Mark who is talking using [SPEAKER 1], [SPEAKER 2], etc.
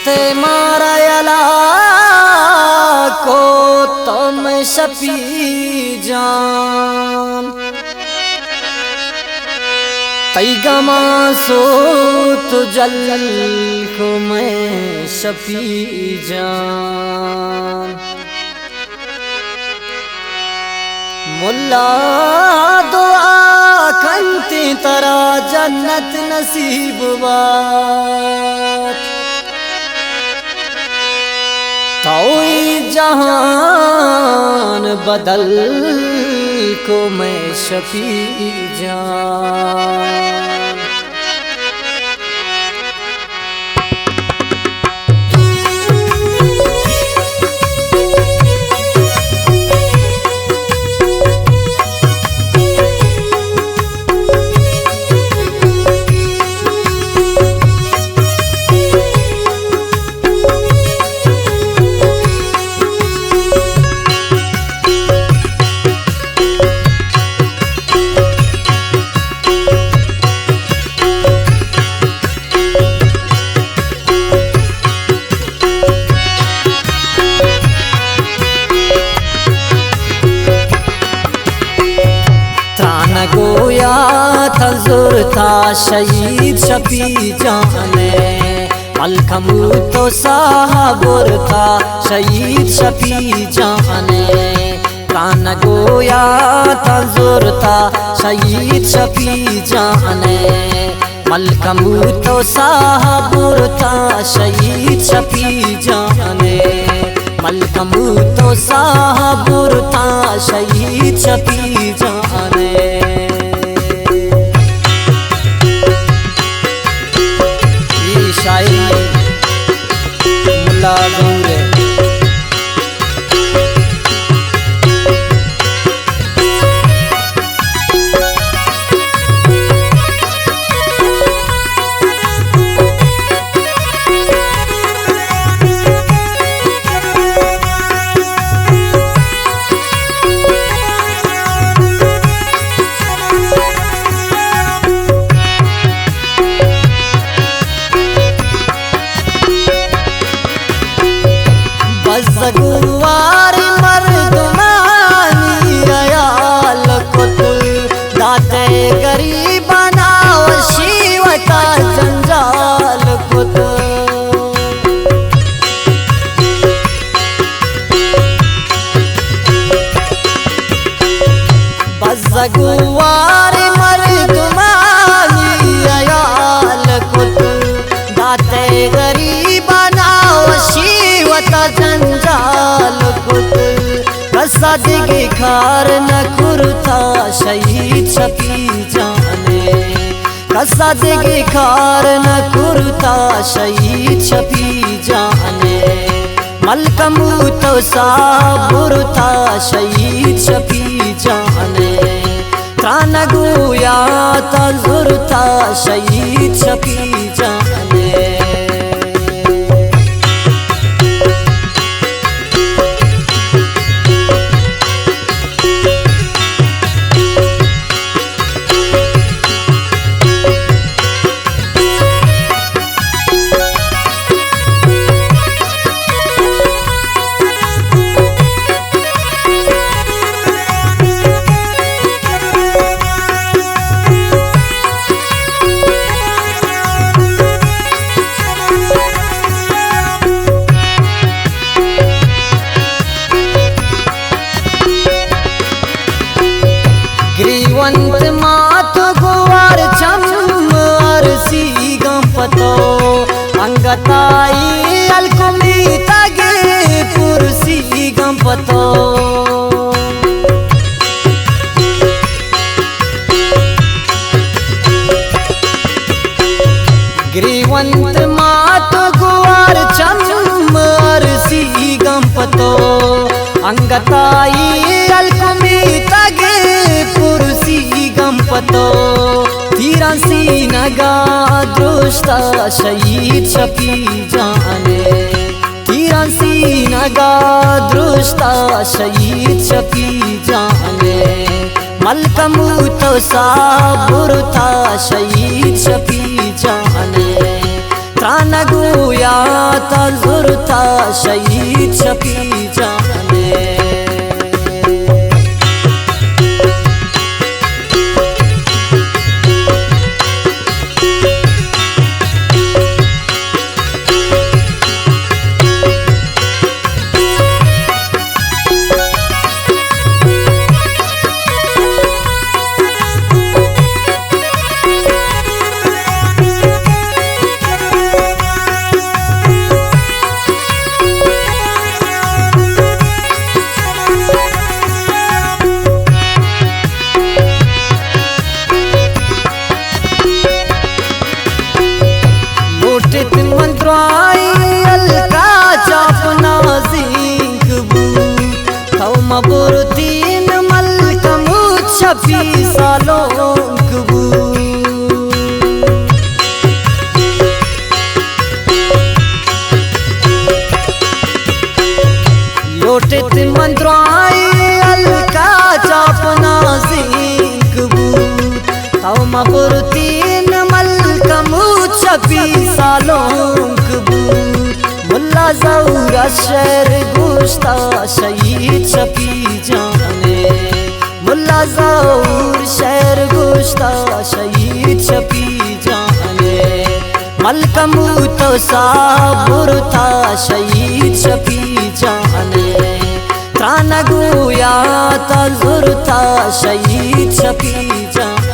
[SPEAKER 1] ते मारायला को तुम शफी जान पैगमा सो तुझल को मैं शफी जान मुल्ला दुआ कंती तरा जन्नत नसीब बात तोई जहान बदल को मैं शफी जान गोया तजुर था शहीद शफी जाने मलकम तो साहबुर था शहीद शफी जाने कान गोया तजुर था शहीद शफी जाने मलकम तो साहबुर था शहीद शफी जाने मलकम तो साहबुर था शहीद शफी जाने शायरी मुल्ला गौर गुवार मर्दमानी रयाल कुत दाते गरीबना शिव का जंजाल कुत गुवार मर्दमानी रयाल कुत दाते गरीबना शिव का जंजाल सादिगे खार न कुरता शहीद शफी जाने सादिगे खार न कुरता शहीद शफी जाने मलकम तो साबुरता शहीद शफी जाने कान गोया तजुरता शहीद शफी जाने ग्रीवंत मात गुवार चम अरसी गंपतो अंगताई अलकुमी तगे पुरसी गंपतो ग्रीवंत मात गुवार चम अरसी गंपतो अंगताई अलकुमी तगे पुरसी गंपतो तीरासी नगा दृष्टा शहीद शफी जाने तीरासी नगा दृष्टा शहीद शफी जाने मलकम तो साबुरता शहीद शफी जाने त्राण गोया जुरता शहीद शफी जाने। मंत्राई अलका चापना जिंकबू थौ मबुरतीन मलकमू छपी सालोंकबू लोटित मंत्राई अलका चापना जिंकबू थौ मबुरतीन मलकमू छपी सालोंकबू मुल्ला ज़ौरा शेर गुश्ता शहीद शफी जाने। मुल्ला ज़ौर शेर गुश्ता शहीद शफी जाने। मलकमू तो साबुर था शहीद शफी जाने। त्राण गोया जुरता शहीद शफी जाने।